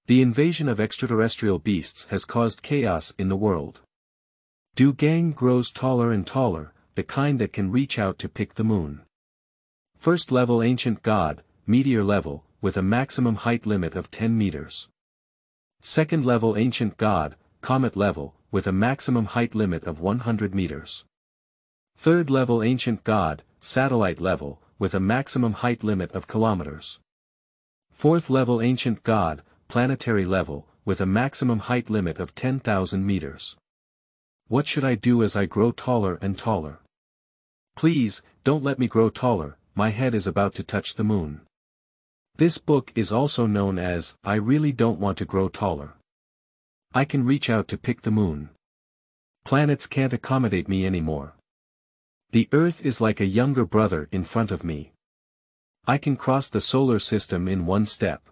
The invasion of extraterrestrial beasts has caused chaos in the world. Du Gang grows taller and taller, the kind that can reach out to pick the moon. First level ancient god, meteor level, with a maximum height limit of 10 meters. Second level ancient god, comet level, with a maximum height limit of 100 meters. Third level ancient god, satellite level, with a maximum height limit of kilometers. Fourth level ancient god, planetary level, with a maximum height limit of 10,000 meters. What should I do as I grow taller and taller? Please, don't let me grow taller, my head is about to touch the moon. This book is also known as, I Really Don't Want to Grow Taller. I can reach out to pick the moon. Planets can't accommodate me anymore. The Earth is like a younger brother in front of me. I can cross the solar system in one step.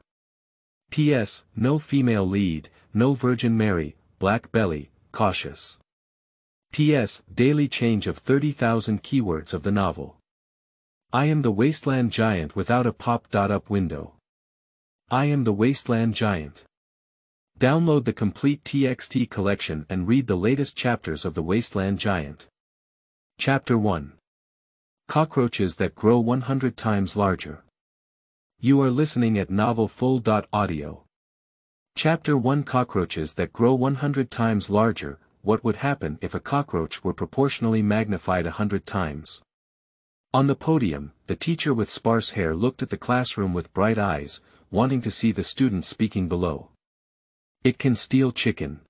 P.S. No female lead, no Virgin Mary, black belly, cautious. P.S. Daily change of 30,000 keywords of the novel. I am the Wasteland Giant without a pop-up window. I am the Wasteland Giant. Download the complete TXT collection and read the latest chapters of the Wasteland Giant. Chapter 1. Cockroaches that grow 100 times larger. You are listening at novelfull.audio. Chapter 1. Cockroaches that grow 100 times larger. What would happen if a cockroach were proportionally magnified 100 times? On the podium, the teacher with sparse hair looked at the classroom with bright eyes, wanting to see the students speaking below. It can steal chicken.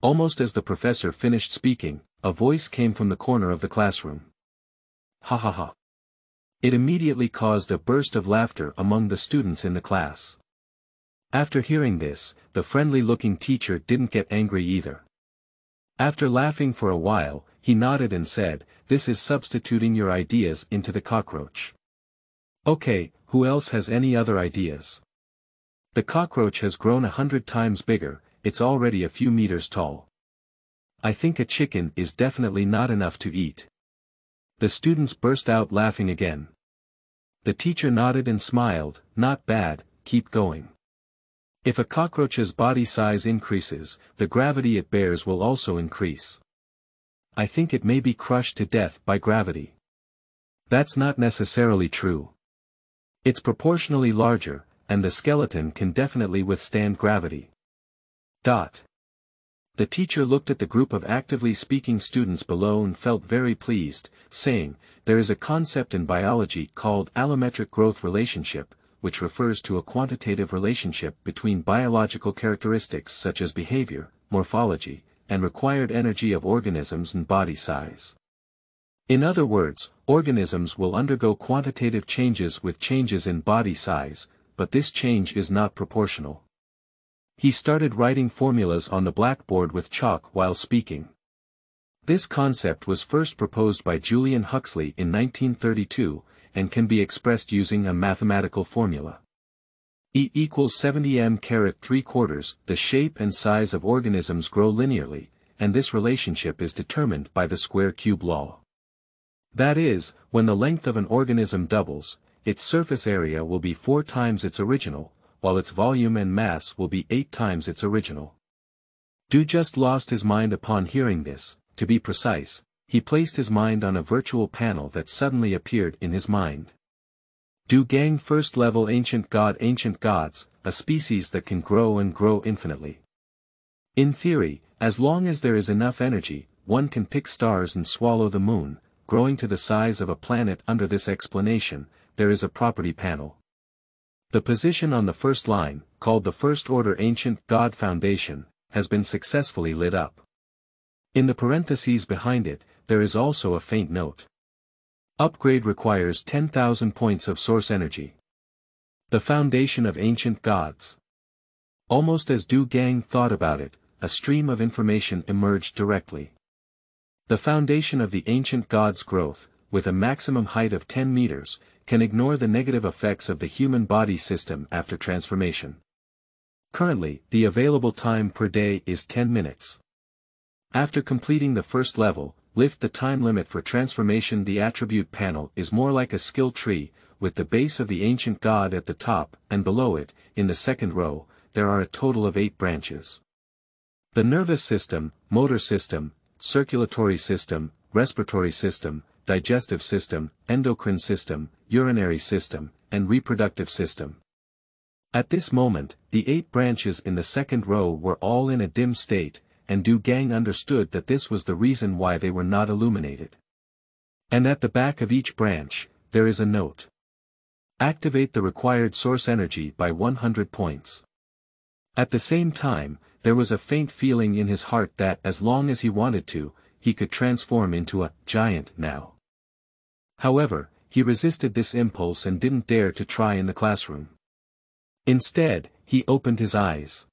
Almost as the professor finished speaking, a voice came from the corner of the classroom. Ha ha ha. It immediately caused a burst of laughter among the students in the class. After hearing this, the friendly-looking teacher didn't get angry either. After laughing for a while, he nodded and said, "This is substituting your ideas into the cockroach. Okay, who else has any other ideas? The cockroach has grown 100 times bigger, it's already a few meters tall. I think a chicken is definitely not enough to eat." The students burst out laughing again. The teacher nodded and smiled, "Not bad, keep going. If a cockroach's body size increases, the gravity it bears will also increase. I think it may be crushed to death by gravity." That's not necessarily true. It's proportionally larger, and the skeleton can definitely withstand gravity. The teacher looked at the group of actively speaking students below and felt very pleased, saying, "There is a concept in biology called allometric growth relationship, which refers to a quantitative relationship between biological characteristics such as behavior, morphology, and required energy of organisms and body size. In other words, organisms will undergo quantitative changes with changes in body size, but this change is not proportional." He started writing formulas on the blackboard with chalk while speaking. This concept was first proposed by Julian Huxley in 1932, and can be expressed using a mathematical formula. E equals 70 m². The shape and size of organisms grow linearly, and this relationship is determined by the square-cube law. That is, when the length of an organism doubles, its surface area will be 4 times its original, while its volume and mass will be 8 times its original. Du just lost his mind upon hearing this. To be precise, he placed his mind on a virtual panel that suddenly appeared in his mind. Du Gang first level ancient gods, a species that can grow and grow infinitely. In theory, as long as there is enough energy, one can pick stars and swallow the moon, growing to the size of a planet. Under this explanation, there is a property panel. The position on the first line, called the First Order Ancient God Foundation, has been successfully lit up. In the parentheses behind it, there is also a faint note. Upgrade requires 10,000 points of source energy. The foundation of ancient gods. Almost as Du Gang thought about it, a stream of information emerged directly. The foundation of the ancient gods' growth, with a maximum height of 10 meters, can ignore the negative effects of the human body system after transformation. Currently, the available time per day is 10 minutes. After completing the first level, lift the time limit for transformation. The attribute panel is more like a skill tree, with the base of the ancient god at the top, and below it, in the second row, there are a total of 8 branches. The nervous system, motor system, circulatory system, respiratory system, digestive system, endocrine system, urinary system, and reproductive system. At this moment, the 8 branches in the second row were all in a dim state, and Du Gang understood that this was the reason why they were not illuminated. And at the back of each branch, there is a note. Activate the required source energy by 100 points. At the same time, there was a faint feeling in his heart that as long as he wanted to, he could transform into a giant now. However, he resisted this impulse and didn't dare to try in the classroom. Instead, he opened his eyes.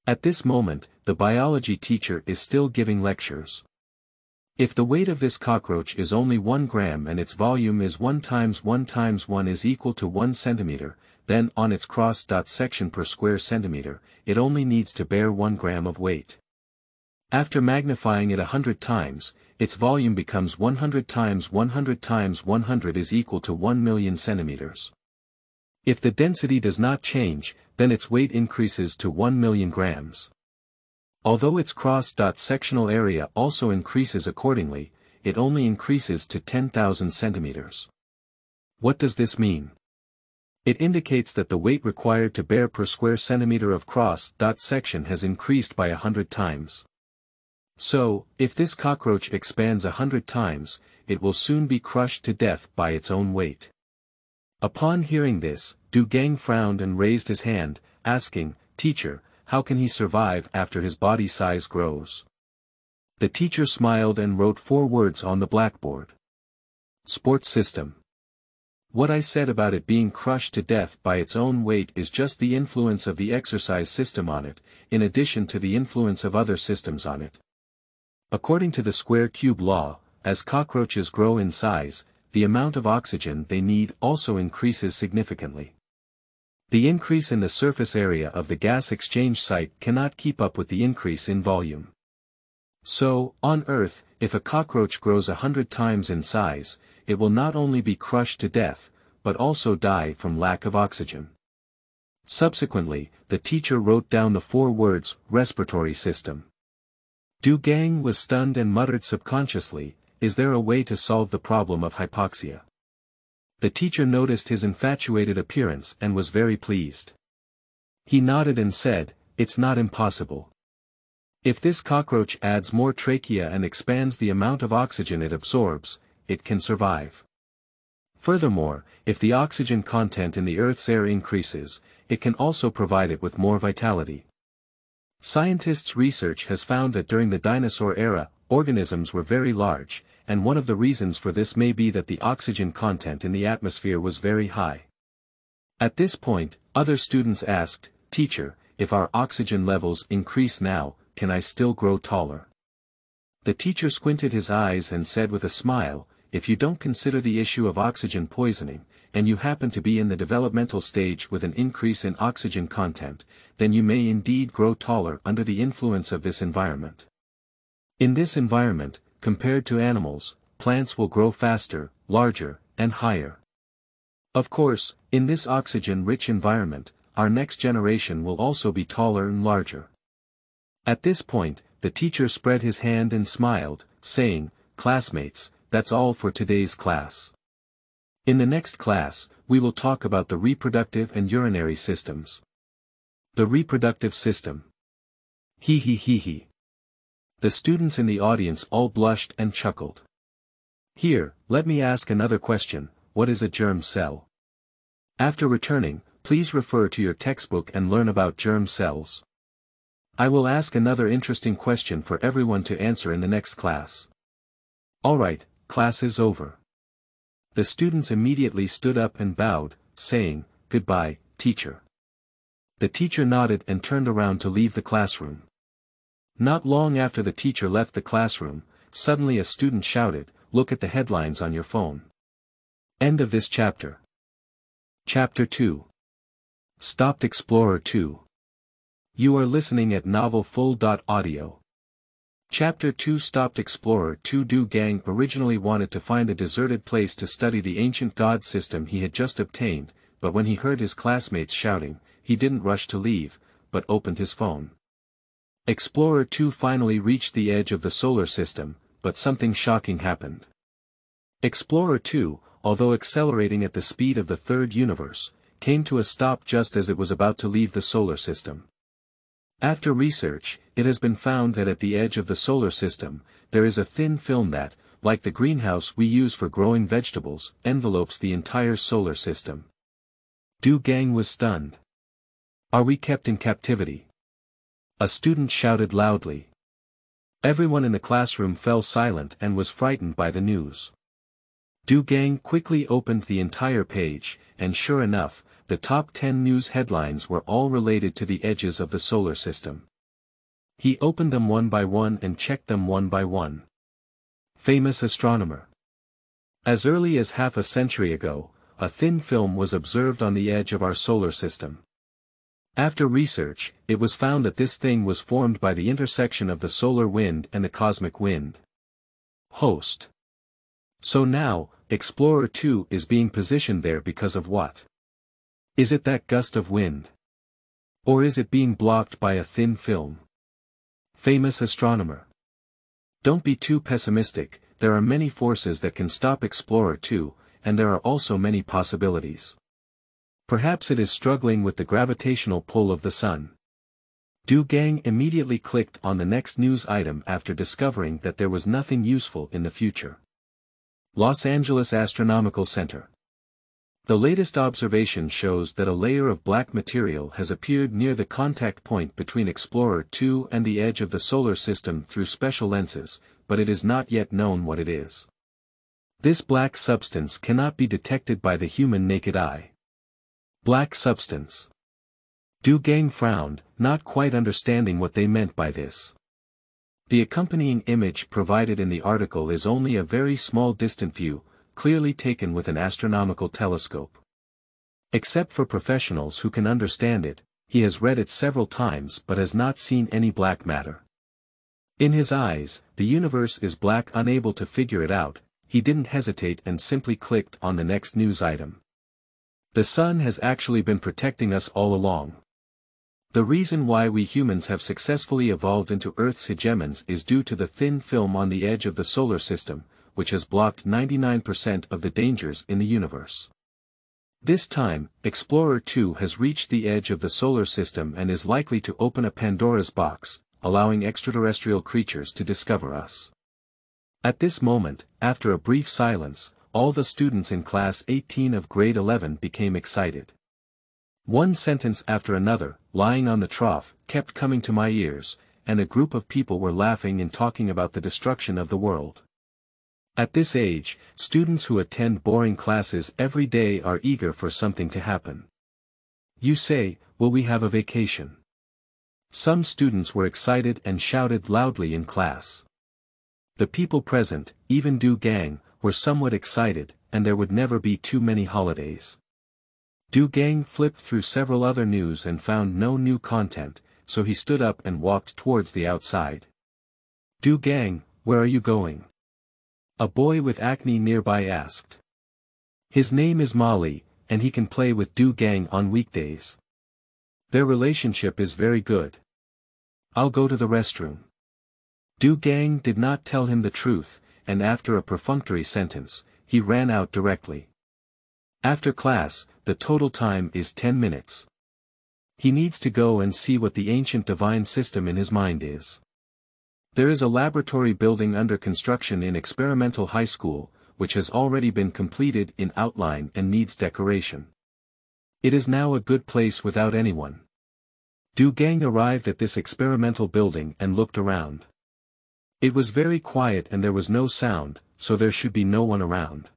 At this moment, the biology teacher is still giving lectures. If the weight of this cockroach is only 1 gram and its volume is 1 times 1 times 1 is equal to 1 centimeter, then on its cross-section per square centimeter, it only needs to bear 1 gram of weight. After magnifying it 100 times, its volume becomes 100 times 100 times 100 is equal to 1 million centimeters. If the density does not change, then its weight increases to 1 million grams. Although its cross-sectional area also increases accordingly, it only increases to 10,000 centimeters. What does this mean? It indicates that the weight required to bear per square centimeter of cross-section has increased by 100 times. So, if this cockroach expands 100 times, it will soon be crushed to death by its own weight. Upon hearing this, Du Gang frowned and raised his hand, asking, "Teacher, how can he survive after his body size grows?" The teacher smiled and wrote 4 words on the blackboard. Sports system. What I said about it being crushed to death by its own weight is just the influence of the exercise system on it, in addition to the influence of other systems on it. According to the square-cube law, as cockroaches grow in size, the amount of oxygen they need also increases significantly. The increase in the surface area of the gas exchange site cannot keep up with the increase in volume. So, on Earth, if a cockroach grows 100 times in size, it will not only be crushed to death, but also die from lack of oxygen. Subsequently, the teacher wrote down the 4 words, respiratory system. Du Gang was stunned and muttered subconsciously, "Is there a way to solve the problem of hypoxia?" The teacher noticed his infatuated appearance and was very pleased. He nodded and said, "It's not impossible. If this cockroach adds more trachea and expands the amount of oxygen it absorbs, it can survive. Furthermore, if the oxygen content in the Earth's air increases, it can also provide it with more vitality." Scientists' research has found that during the dinosaur era, organisms were very large, and one of the reasons for this may be that the oxygen content in the atmosphere was very high. At this point, other students asked, "Teacher, if our oxygen levels increase now, can I still grow taller?" The teacher squinted his eyes and said with a smile, "If you don't consider the issue of oxygen poisoning, and you happen to be in the developmental stage with an increase in oxygen content, then you may indeed grow taller under the influence of this environment. In this environment, compared to animals, plants will grow faster, larger, and higher. Of course, in this oxygen-rich environment, our next generation will also be taller and larger." At this point, the teacher spread his hand and smiled, saying, "Classmates, that's all for today's class. In the next class, we will talk about the reproductive and urinary systems." The reproductive system. He. The students in the audience all blushed and chuckled. Here, let me ask another question, what is a germ cell? After returning, please refer to your textbook and learn about germ cells. I will ask another interesting question for everyone to answer in the next class. Alright, class is over. The students immediately stood up and bowed, saying, "Goodbye, teacher." The teacher nodded and turned around to leave the classroom. Not long after the teacher left the classroom, suddenly a student shouted, "Look at the headlines on your phone." End of this chapter. Chapter 2. Stopped Explorer 2. You are listening at novelfull.audio. Chapter 2. Stopped Explorer 2. Du Gang originally wanted to find a deserted place to study the ancient god system he had just obtained, but when he heard his classmates shouting, he didn't rush to leave, but opened his phone. Explorer 2 finally reached the edge of the solar system, but something shocking happened. Explorer 2, although accelerating at the speed of the third universe, came to a stop just as it was about to leave the solar system. After research, it has been found that at the edge of the solar system, there is a thin film that, like the greenhouse we use for growing vegetables, envelopes the entire solar system. Du Gang was stunned. "Are we kept in captivity?" A student shouted loudly. Everyone in the classroom fell silent and was frightened by the news. Du Gang quickly opened the entire page, and sure enough, the top 10 news headlines were all related to the edges of the solar system. He opened them one by one and checked them one by one. Famous astronomer. As early as half a century ago, a thin film was observed on the edge of our solar system. After research, it was found that this thing was formed by the intersection of the solar wind and the cosmic wind. Host. So now, Explorer 2 is being positioned there because of what? Is it that gust of wind? Or is it being blocked by a thin film? Famous astronomer. Don't be too pessimistic, there are many forces that can stop Explorer 2, and there are also many possibilities. Perhaps it is struggling with the gravitational pull of the sun. Du Gang immediately clicked on the next news item after discovering that there was nothing useful in the future. Los Angeles Astronomical Center. The latest observation shows that a layer of black material has appeared near the contact point between Explorer 2 and the edge of the solar system through special lenses, but it is not yet known what it is. This black substance cannot be detected by the human naked eye. Black substance. Du Gang frowned, not quite understanding what they meant by this. The accompanying image provided in the article is only a very small distant view, clearly taken with an astronomical telescope. Except for professionals who can understand it, he has read it several times but has not seen any black matter. In his eyes, the universe is black. Unable to figure it out, he didn't hesitate and simply clicked on the next news item. The sun has actually been protecting us all along. The reason why we humans have successfully evolved into Earth's hegemons is due to the thin film on the edge of the solar system, which has blocked 99% of the dangers in the universe. This time, Explorer 2 has reached the edge of the solar system and is likely to open a Pandora's box, allowing extraterrestrial creatures to discover us. At this moment, after a brief silence, all the students in Class 18 of Grade 11 became excited. One sentence after another, lying on the trough, kept coming to my ears, and a group of people were laughing and talking about the destruction of the world. At this age, students who attend boring classes every day are eager for something to happen. You say, "Will we have a vacation?" Some students were excited and shouted loudly in class. The people present, even Du Gang, were somewhat excited, and there would never be too many holidays. Du Gang flipped through several other news and found no new content, so he stood up and walked towards the outside. Du Gang, where are you going? A boy with acne nearby asked. His name is Molly, and he can play with Du Gang on weekdays. Their relationship is very good. I'll go to the restroom. Du Gang did not tell him the truth, and after a perfunctory sentence, he ran out directly. After class, the total time is 10 minutes. He needs to go and see what the ancient divine system in his mind is. There is a laboratory building under construction in Experimental High School, which has already been completed in outline and needs decoration. It is now a good place without anyone. Du Gang arrived at this experimental building and looked around. It was very quiet and there was no sound, so there should be no one around.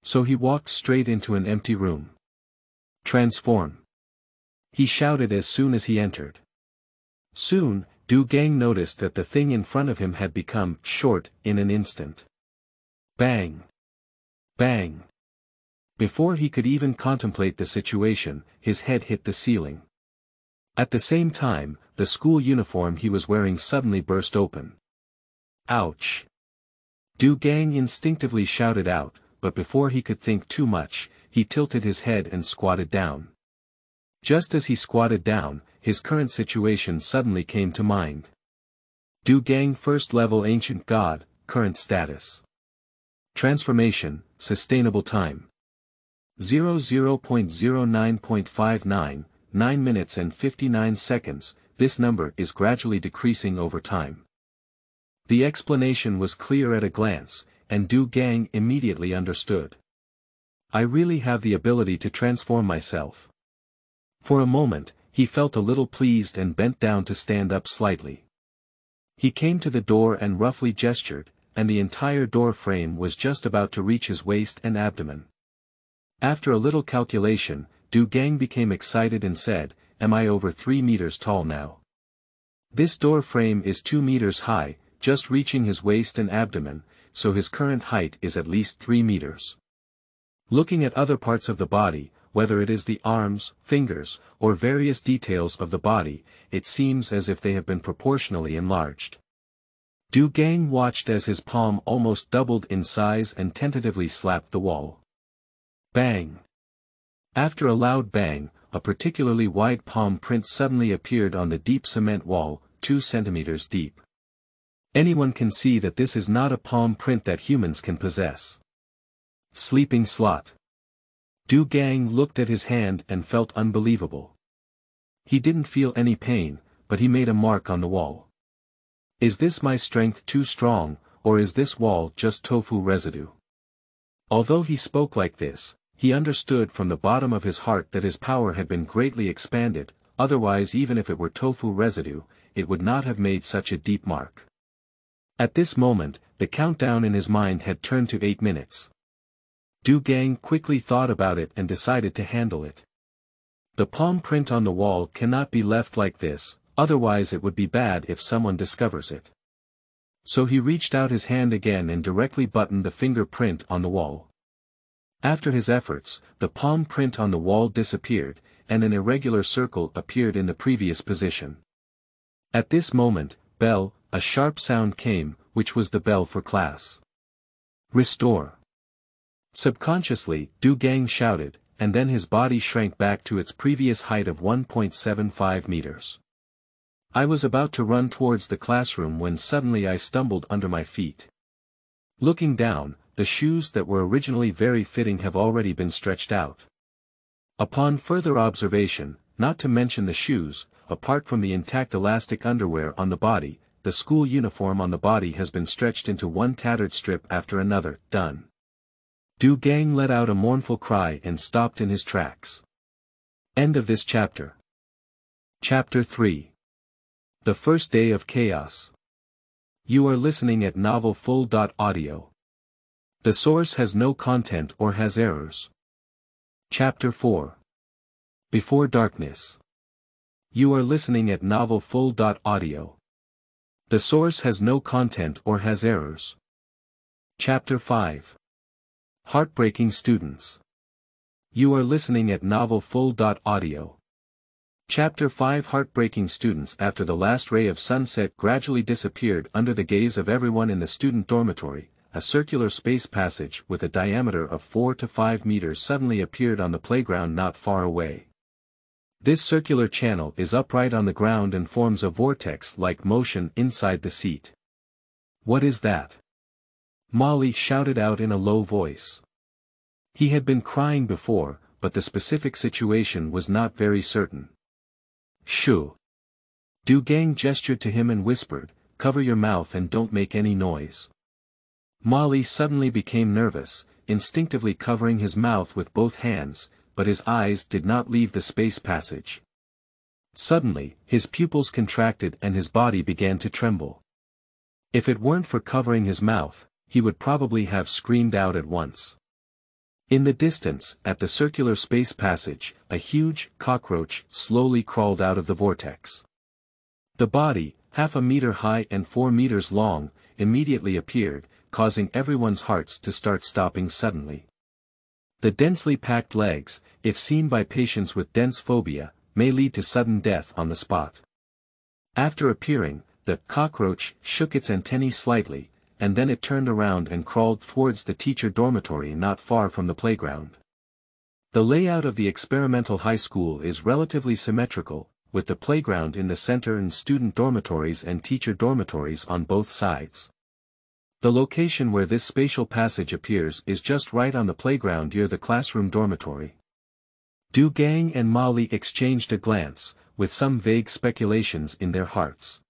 So he walked straight into an empty room. Transform. He shouted as soon as he entered. Soon, Du Gang noticed that the thing in front of him had become short in an instant. Bang! Bang! Before he could even contemplate the situation, his head hit the ceiling. At the same time, the school uniform he was wearing suddenly burst open. Ouch! Du Gang instinctively shouted out, but before he could think too much, he tilted his head and squatted down. Just as he squatted down, his current situation suddenly came to mind. Do Gang First Level Ancient God, Current Status. Transformation, Sustainable Time. 00.09.59, 9 minutes and 59 seconds, this number is gradually decreasing over time. The explanation was clear at a glance, and Du Gang immediately understood. I really have the ability to transform myself. For a moment, he felt a little pleased and bent down to stand up slightly. He came to the door and roughly gestured, and the entire door frame was just about to reach his waist and abdomen. After a little calculation, Du Gang became excited and said, "Am I over 3 meters tall now? This door frame is 2 meters high, just reaching his waist and abdomen, so his current height is at least 3 meters. Looking at other parts of the body, whether it is the arms, fingers, or various details of the body, it seems as if they have been proportionally enlarged." Du Gang watched as his palm almost doubled in size and tentatively slapped the wall. Bang! After a loud bang, a particularly wide palm print suddenly appeared on the deep cement wall, 2 centimeters deep. Anyone can see that this is not a palm print that humans can possess. Sleeping slot. Du Gang looked at his hand and felt unbelievable. He didn't feel any pain, but he made a mark on the wall. Is this my strength too strong, or is this wall just tofu residue? Although he spoke like this, he understood from the bottom of his heart that his power had been greatly expanded, otherwise even if it were tofu residue, it would not have made such a deep mark. At this moment, the countdown in his mind had turned to 8 minutes. Du Gang quickly thought about it and decided to handle it. The palm print on the wall cannot be left like this, otherwise it would be bad if someone discovers it. So he reached out his hand again and directly buttoned the fingerprint on the wall. After his efforts, the palm print on the wall disappeared, and an irregular circle appeared in the previous position. At this moment, bell, a sharp sound came, which was the bell for class. Restore. Subconsciously, Du Gang shouted, and then his body shrank back to its previous height of 1.75 meters. I was about to run towards the classroom when suddenly I stumbled under my feet. Looking down, the shoes that were originally very fitting have already been stretched out. Upon further observation, not to mention the shoes, apart from the intact elastic underwear on the body, the school uniform on the body has been stretched into one tattered strip after another. Done. Du Gang let out a mournful cry and stopped in his tracks. End of this chapter. Chapter 3. The First Day of Chaos. You are listening at novelfull.audio. The source has no content or has errors. Chapter 4. Before Darkness. You are listening at novelfull.audio. The source has no content or has errors. Chapter 5. Heartbreaking Students. You are listening at novelfull.audio. Chapter 5. Heartbreaking Students. After the last ray of sunset gradually disappeared under the gaze of everyone in the student dormitory, a circular space passage with a diameter of 4 to 5 meters suddenly appeared on the playground not far away. This circular channel is upright on the ground and forms a vortex-like motion inside the seat. What is that? Molly shouted out in a low voice. He had been crying before, but the specific situation was not very certain. Shoo. Du Gang gestured to him and whispered, "Cover your mouth and don't make any noise." Molly suddenly became nervous, instinctively covering his mouth with both hands, but his eyes did not leave the space passage. Suddenly, his pupils contracted and his body began to tremble. If it weren't for covering his mouth, he would probably have screamed out at once. In the distance, at the circular space passage, a huge cockroach slowly crawled out of the vortex. The body, 1/2 meter high and 4 meters long, immediately appeared, causing everyone's hearts to start stopping suddenly. The densely packed legs, if seen by patients with dense phobia, may lead to sudden death on the spot. After appearing, the cockroach shook its antennae slightly, and then it turned around and crawled towards the teacher dormitory not far from the playground. The layout of the experimental high school is relatively symmetrical, with the playground in the center and student dormitories and teacher dormitories on both sides. The location where this spatial passage appears is just right on the playground near the classroom dormitory. Du Gang and Molly exchanged a glance, with some vague speculations in their hearts.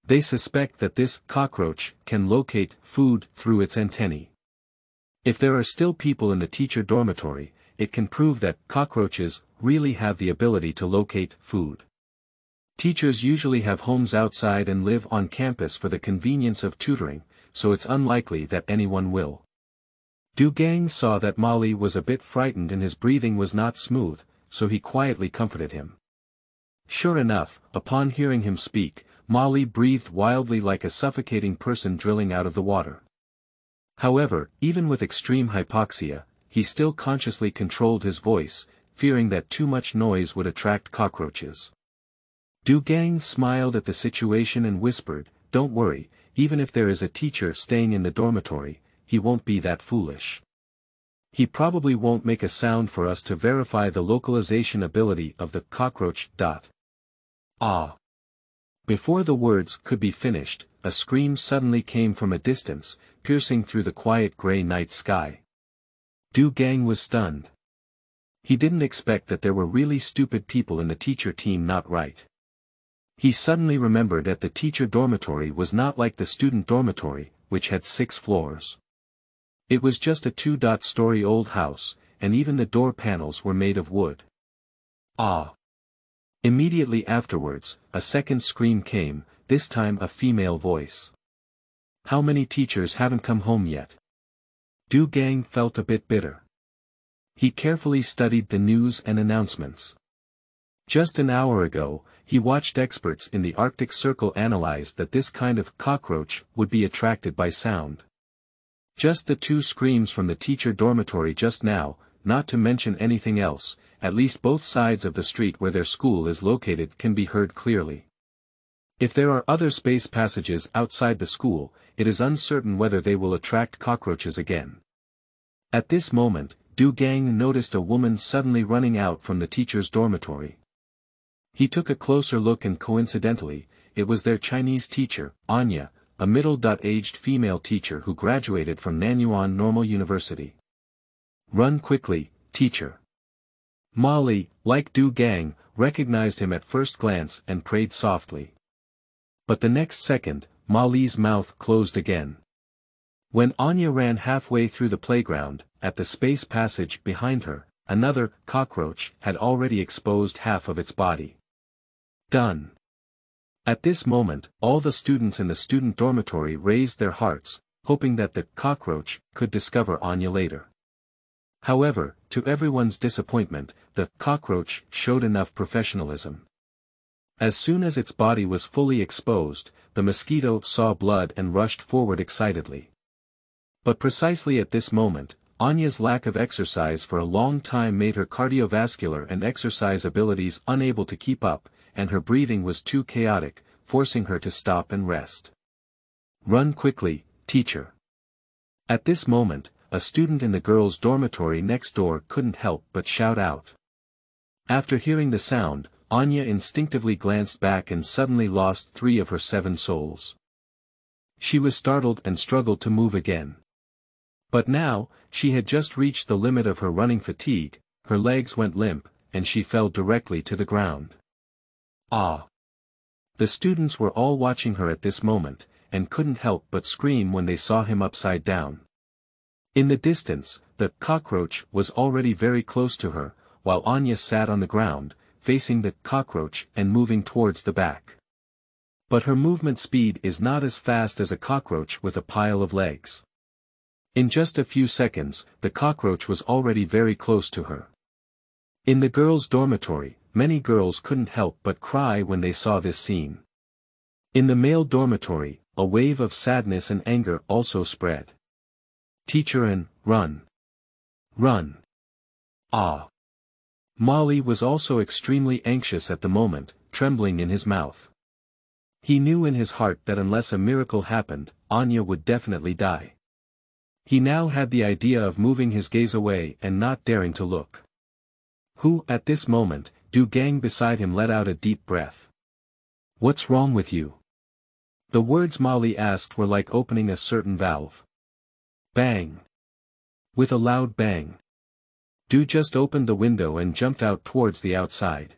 They suspect that this cockroach can locate food through its antennae. If there are still people in the teacher dormitory, it can prove that cockroaches really have the ability to locate food. Teachers usually have homes outside and live on campus for the convenience of tutoring, so it's unlikely that anyone will. Du Gang saw that Molly was a bit frightened and his breathing was not smooth, so he quietly comforted him. Sure enough, upon hearing him speak, Molly breathed wildly like a suffocating person drilling out of the water. However, even with extreme hypoxia, he still consciously controlled his voice, fearing that too much noise would attract cockroaches. Du Gang smiled at the situation and whispered, "Don't worry, even if there is a teacher staying in the dormitory, he won't be that foolish. He probably won't make a sound for us to verify the localization ability of the cockroach. Ah!" Before the words could be finished, a scream suddenly came from a distance, piercing through the quiet gray night sky. Du Gang was stunned. He didn't expect that there were really stupid people in the teacher team, not right. He suddenly remembered that the teacher dormitory was not like the student dormitory, which had 6 floors. It was just a 2-story old house, and even the door panels were made of wood. Ah! Immediately afterwards, a second scream came, this time a female voice. "How many teachers haven't come home yet?" Du Gang felt a bit bitter. He carefully studied the news and announcements. Just an hour ago, he watched experts in the Arctic Circle analyze that this kind of cockroach would be attracted by sound. Just the 2 screams from the teacher dormitory just now, not to mention anything else, at least both sides of the street where their school is located can be heard clearly. If there are other space passages outside the school, it is uncertain whether they will attract cockroaches again. At this moment, Du Gang noticed a woman suddenly running out from the teacher's dormitory. He took a closer look and coincidentally, it was their Chinese teacher, Anya, a middle-aged female teacher who graduated from Nanyuan Normal University. "Run quickly, teacher." Molly, like Du Gang, recognized him at first glance and prayed softly. But the next second, Molly's mouth closed again. When Anya ran halfway through the playground, at the space passage behind her, another cockroach had already exposed half of its body. Done. At this moment, all the students in the student dormitory raised their hearts, hoping that the cockroach could discover Anya later. However, to everyone's disappointment, the cockroach showed enough professionalism. As soon as its body was fully exposed, the mosquito saw blood and rushed forward excitedly. But precisely at this moment, Anya's lack of exercise for a long time made her cardiovascular and exercise abilities unable to keep up, and her breathing was too chaotic, forcing her to stop and rest. "Run quickly, teacher." At this moment, a student in the girls' dormitory next door couldn't help but shout out. After hearing the sound, Anya instinctively glanced back and suddenly lost 3 of her 7 souls. She was startled and struggled to move again. But now, she had just reached the limit of her running fatigue, her legs went limp, and she fell directly to the ground. Ah! The students were all watching her at this moment, and couldn't help but scream when they saw him upside down. In the distance, the cockroach was already very close to her, while Anya sat on the ground, facing the cockroach and moving towards the back. But her movement speed is not as fast as a cockroach with a pile of legs. In just a few seconds, the cockroach was already very close to her. In the girls' dormitory, many girls couldn't help but cry when they saw this scene. In the male dormitory, a wave of sadness and anger also spread. "Teacher and, run. Run. Ah." Molly was also extremely anxious at the moment, trembling in his mouth. He knew in his heart that unless a miracle happened, Anya would definitely die. He now had the idea of moving his gaze away and not daring to look. Who, at this moment, Du Gang beside him let out a deep breath. "What's wrong with you?" The words Molly asked were like opening a certain valve. Bang! With a loud bang. Du just opened the window and jumped out towards the outside.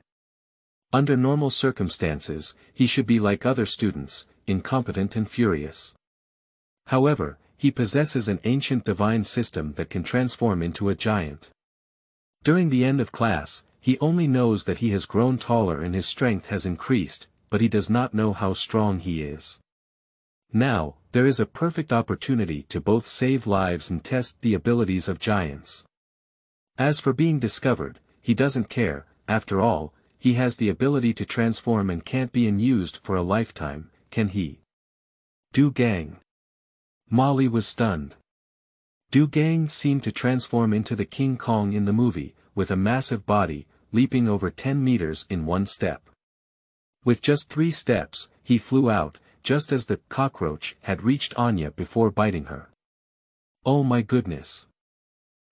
Under normal circumstances, he should be like other students, incompetent and furious. However, he possesses an ancient divine system that can transform into a giant. During the end of class, he only knows that he has grown taller and his strength has increased, but he does not know how strong he is. Now, there is a perfect opportunity to both save lives and test the abilities of giants. As for being discovered, he doesn't care. After all, he has the ability to transform and can't be unused for a lifetime, can he? Du Gang. Molly was stunned. Du Gang seemed to transform into the King Kong in the movie, with a massive body, leaping over 10 meters in one step. With just 3 steps, he flew out, just as the cockroach had reached Anya before biting her. Oh my goodness!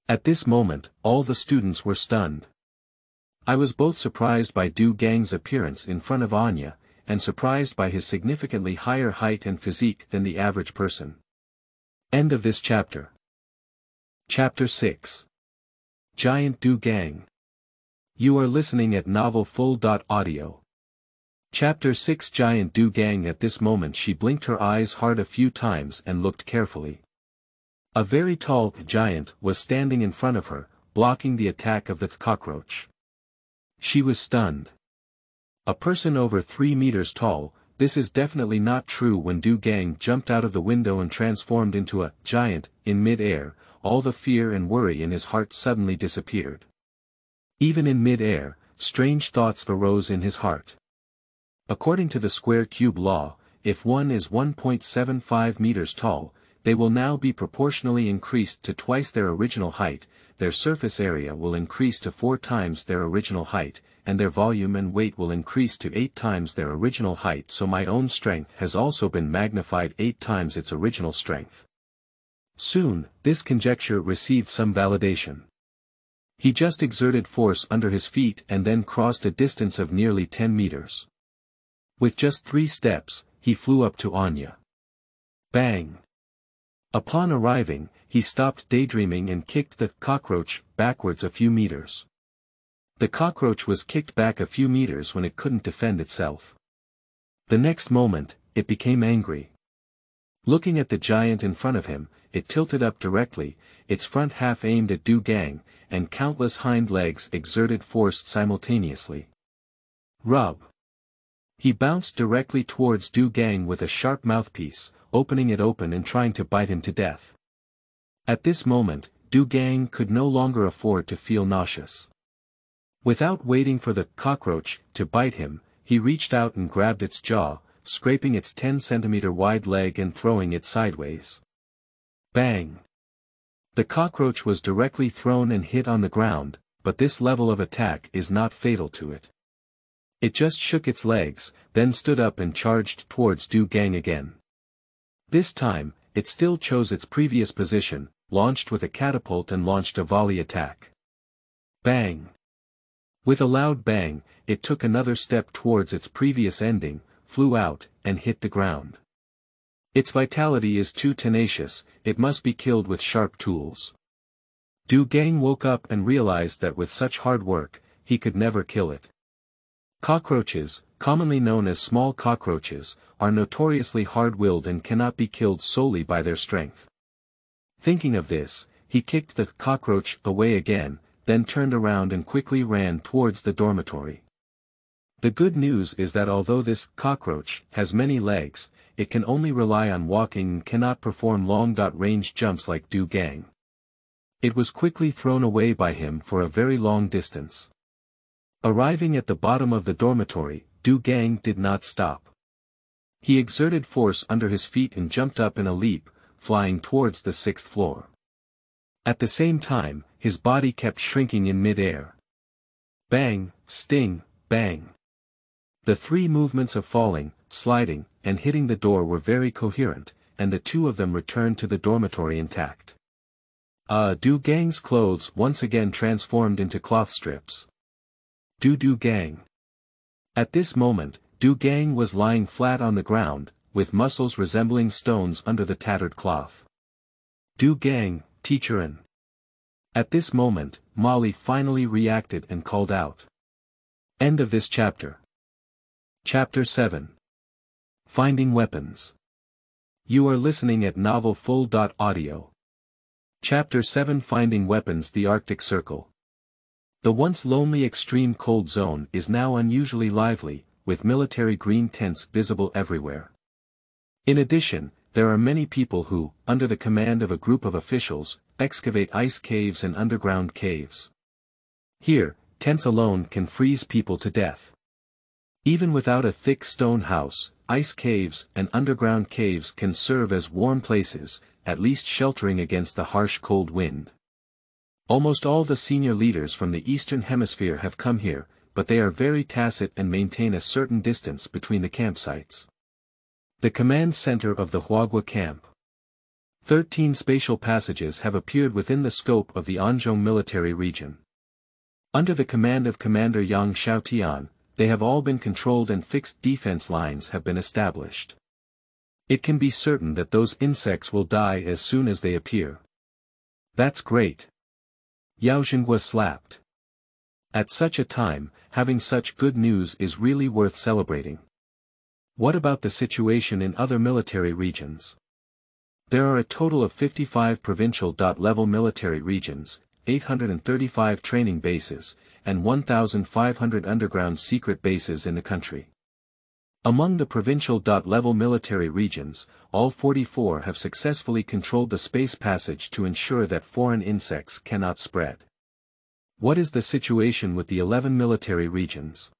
At this moment, all the students were stunned. I was both surprised by Du Gang's appearance in front of Anya, and surprised by his significantly higher height and physique than the average person. End of this chapter. Chapter 6. Giant Du Gang. You are listening at novelfull.audio. Chapter 6. Giant Du Gang. At this moment she blinked her eyes hard a few times and looked carefully. A very tall giant was standing in front of her, blocking the attack of the cockroach. She was stunned. A person over 3 meters tall. This is definitely not true. When Du Gang jumped out of the window and transformed into a giant, in mid-air, all the fear and worry in his heart suddenly disappeared. Even in mid-air, strange thoughts arose in his heart. According to the square cube law, if one is 1.75 meters tall, they will now be proportionally increased to twice their original height, their surface area will increase to 4 times their original height, and their volume and weight will increase to 8 times their original height. So my own strength has also been magnified 8 times its original strength. Soon, this conjecture received some validation. He just exerted force under his feet and then crossed a distance of nearly 10 meters. With just 3 steps, he flew up to Anya. Bang! Upon arriving, he stopped daydreaming and kicked the cockroach backwards a few meters. The cockroach was kicked back a few meters when it couldn't defend itself. The next moment, it became angry. Looking at the giant in front of him, it tilted up directly, its front half aimed at Du Gang, and countless hind legs exerted force simultaneously. Rub! He bounced directly towards Du Gang with a sharp mouthpiece, opening it open and trying to bite him to death. At this moment, Du Gang could no longer afford to feel nauseous. Without waiting for the cockroach to bite him, he reached out and grabbed its jaw, scraping its 10-centimeter wide leg and throwing it sideways. Bang! The cockroach was directly thrown and hit on the ground, but this level of attack is not fatal to it. It just shook its legs, then stood up and charged towards Du Gang again. This time, it still chose its previous position, launched with a catapult and launched a volley attack. Bang! With a loud bang, it took another step towards its previous ending, flew out, and hit the ground. Its vitality is too tenacious, it must be killed with sharp tools. Du Gang woke up and realized that with such hard work, he could never kill it. Cockroaches, commonly known as small cockroaches, are notoriously hard-willed and cannot be killed solely by their strength. Thinking of this, he kicked the cockroach away again, then turned around and quickly ran towards the dormitory. The good news is that although this cockroach has many legs, it can only rely on walking and cannot perform long-range jumps like Du Gang. It was quickly thrown away by him for a very long distance. Arriving at the bottom of the dormitory, Du Gang did not stop. He exerted force under his feet and jumped up in a leap, flying towards the 6th floor. At the same time, his body kept shrinking in mid-air. Bang, sting, bang. The 3 movements of falling, sliding, and hitting the door were very coherent, and the 2 of them returned to the dormitory intact. Du Gang's clothes once again transformed into cloth strips. Do Gang. At this moment, Do Gang was lying flat on the ground, with muscles resembling stones under the tattered cloth. Do Gang, teacherin. At this moment, Molly finally reacted and called out. End of this chapter. Chapter 7. Finding Weapons. You are listening at novelfull.audio. Chapter 7 Finding Weapons. The Arctic Circle. The once lonely extreme cold zone is now unusually lively, with military green tents visible everywhere. In addition, there are many people who, under the command of a group of officials, excavate ice caves and underground caves. Here, tents alone can freeze people to death. Even without a thick stone house, ice caves and underground caves can serve as warm places, at least sheltering against the harsh cold wind. Almost all the senior leaders from the Eastern Hemisphere have come here, but they are very tacit and maintain a certain distance between the campsites. The command center of the Huagua camp. 13 spatial passages have appeared within the scope of the Anzhong military region. Under the command of Commander Yang Xiaotian, they have all been controlled and fixed defense lines have been established. It can be certain that those insects will die as soon as they appear. That's great. Yao Xinghua slapped. At such a time, having such good news is really worth celebrating. What about the situation in other military regions? There are a total of 55 provincial-level military regions, 835 training bases, and 1,500 underground secret bases in the country. Among the provincial-level military regions, all 44 have successfully controlled the space passage to ensure that foreign insects cannot spread. What is the situation with the 11 military regions?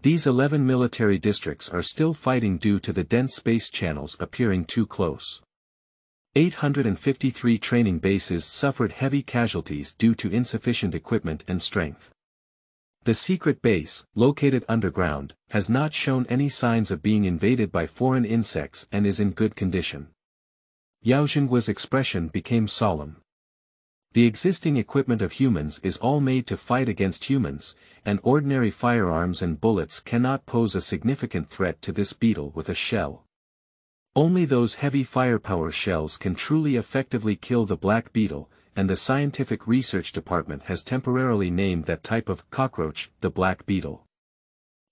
These 11 military districts are still fighting due to the dense space channels appearing too close. 853 training bases suffered heavy casualties due to insufficient equipment and strength. The secret base, located underground, has not shown any signs of being invaded by foreign insects and is in good condition. Yao Xinghua's expression became solemn. The existing equipment of humans is all made to fight against humans, and ordinary firearms and bullets cannot pose a significant threat to this beetle with a shell. Only those heavy firepower shells can truly effectively kill the black beetle, and the Scientific Research Department has temporarily named that type of cockroach the black beetle.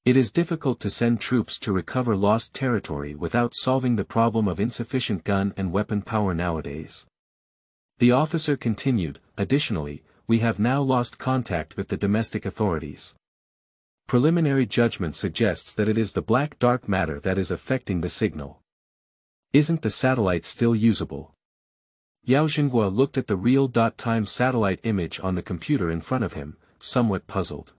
It is difficult to send troops to recover lost territory without solving the problem of insufficient gun and weapon power nowadays. The officer continued, additionally, we have now lost contact with the domestic authorities. Preliminary judgment suggests that it is the black dark matter that is affecting the signal. Isn't the satellite still usable? Yao Xinghua looked at the real-time satellite image on the computer in front of him, somewhat puzzled.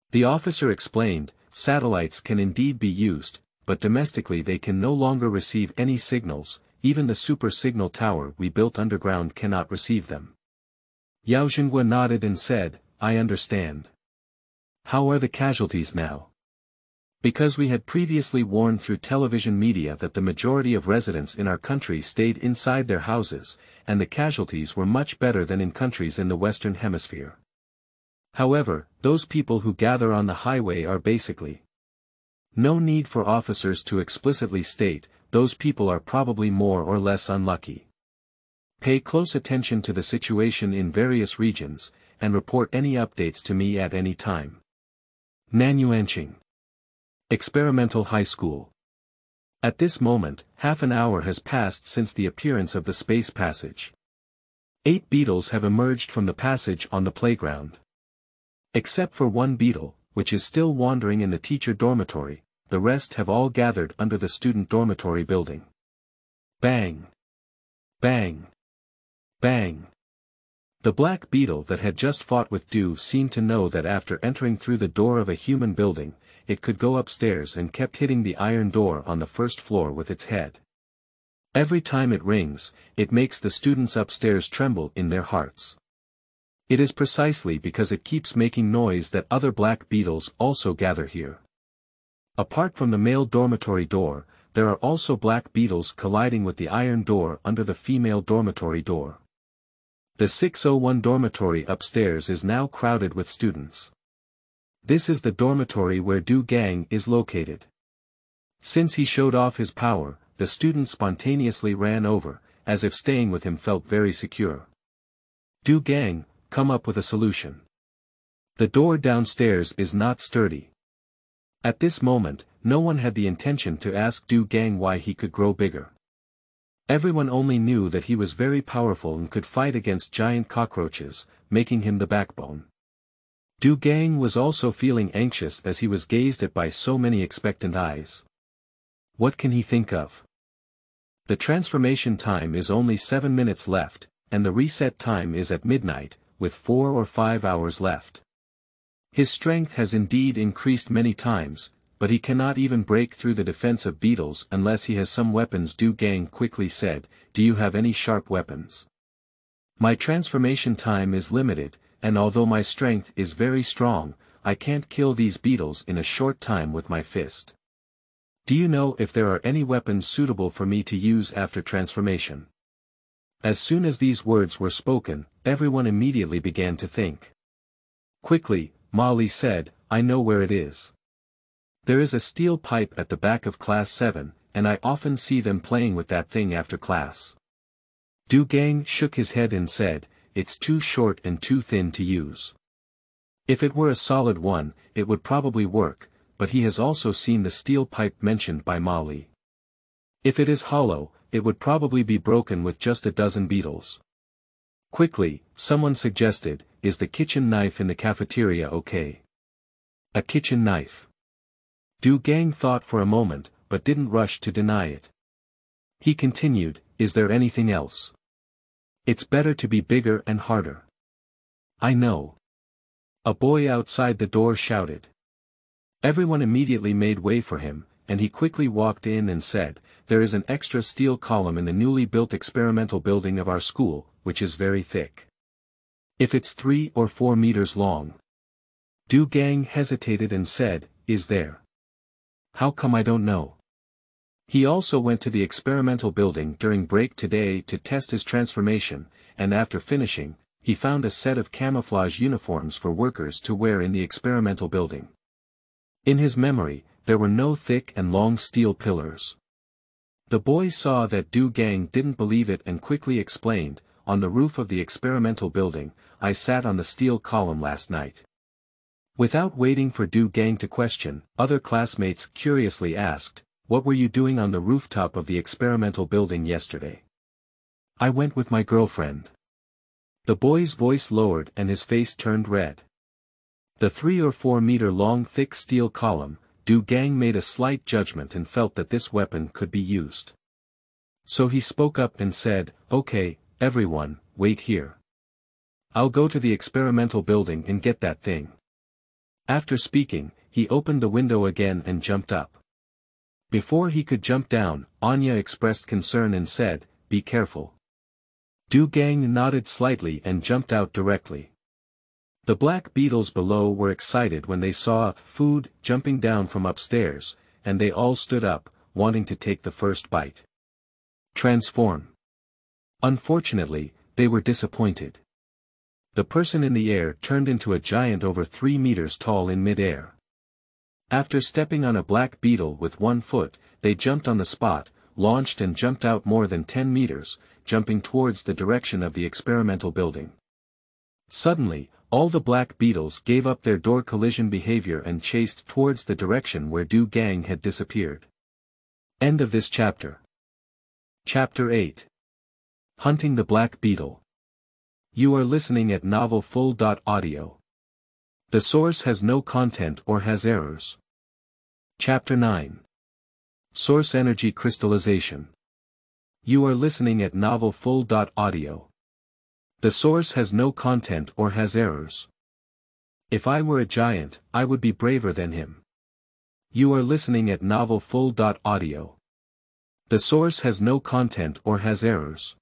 The officer explained, satellites can indeed be used, but domestically they can no longer receive any signals, even the super signal tower we built underground cannot receive them. Yao Xinghua nodded and said, I understand. How are the casualties now? Because we had previously warned through television media that the majority of residents in our country stayed inside their houses, and the casualties were much better than in countries in the Western Hemisphere. However, those people who gather on the highway are basically. No need for officers to explicitly state, those people are probably more or less unlucky. Pay close attention to the situation in various regions, and report any updates to me at any time. Nanuanqing. Experimental High School. At this moment, half an hour has passed since the appearance of the space passage. 8 beetles have emerged from the passage on the playground. Except for one beetle, which is still wandering in the teacher dormitory, the rest have all gathered under the student dormitory building. Bang! Bang! Bang! The black beetle that had just fought with Dew seemed to know that after entering through the door of a human building, it could go upstairs and kept hitting the iron door on the first floor with its head. Every time it rings, it makes the students upstairs tremble in their hearts. It is precisely because it keeps making noise that other black beetles also gather here. Apart from the male dormitory door, there are also black beetles colliding with the iron door under the female dormitory door. The 601 dormitory upstairs is now crowded with students. This is the dormitory where Du Gang is located. Since he showed off his power, the students spontaneously ran over, as if staying with him felt very secure. Du Gang, come up with a solution. The door downstairs is not sturdy. At this moment, no one had the intention to ask Du Gang why he could grow bigger. Everyone only knew that he was very powerful and could fight against giant cockroaches, making him the backbone. Du Gang was also feeling anxious as he was gazed at by so many expectant eyes. What can he think of? The transformation time is only 7 minutes left, and the reset time is at midnight, with 4 or 5 hours left. His strength has indeed increased many times, but he cannot even break through the defense of beetles unless he has some weapons. Du Gang quickly said, "Do you have any sharp weapons? My transformation time is limited, and although my strength is very strong, I can't kill these beetles in a short time with my fist. Do you know if there are any weapons suitable for me to use after transformation?" As soon as these words were spoken, everyone immediately began to think. Quickly, Molly said, "I know where it is. There is a steel pipe at the back of class 7, and I often see them playing with that thing after class." Du Gang shook his head and said, "It's too short and too thin to use. If it were a solid one, it would probably work, but he has also seen the steel pipe mentioned by Molly. If it is hollow, it would probably be broken with just a dozen beetles." Quickly, someone suggested, "Is the kitchen knife in the cafeteria okay?" A kitchen knife. Du Gang thought for a moment, but didn't rush to deny it. He continued, "Is there anything else? It's better to be bigger and harder." "I know." A boy outside the door shouted. Everyone immediately made way for him, and he quickly walked in and said, "There is an extra steel column in the newly built experimental building of our school, which is very thick. If it's 3 or 4 meters long." Du Gang hesitated and said, "Is there? How come I don't know?" He also went to the experimental building during break today to test his transformation, and after finishing, he found a set of camouflage uniforms for workers to wear in the experimental building. In his memory, there were no thick and long steel pillars. The boy saw that Du Gang didn't believe it and quickly explained, "On the roof of the experimental building, I sat on the steel column last night." Without waiting for Du Gang to question, other classmates curiously asked, "What were you doing on the rooftop of the experimental building yesterday?" "I went with my girlfriend." The boy's voice lowered and his face turned red. The 3 or 4 meter long thick steel column, Du Gang made a slight judgment and felt that this weapon could be used. So he spoke up and said, "Okay, everyone, wait here. I'll go to the experimental building and get that thing." After speaking, he opened the window again and jumped up. Before he could jump down, Anya expressed concern and said, "Be careful." Du Gang nodded slightly and jumped out directly. The black beetles below were excited when they saw food jumping down from upstairs, and they all stood up, wanting to take the first bite. Transform. Unfortunately, they were disappointed. The person in the air turned into a giant over 3 meters tall in mid-air. After stepping on a black beetle with 1 foot, they jumped on the spot, launched and jumped out more than 10 meters, jumping towards the direction of the experimental building. Suddenly, all the black beetles gave up their door collision behavior and chased towards the direction where Du Gang had disappeared. End of this chapter. Chapter 8. Hunting the Black Beetle. You are listening at novelfull.audio. The source has no content or has errors. Chapter 9. Source Energy Crystallization. You are listening at novelfull.audio. The source has no content or has errors. If I were a giant, I would be braver than him. You are listening at novelfull.audio. The source has no content or has errors.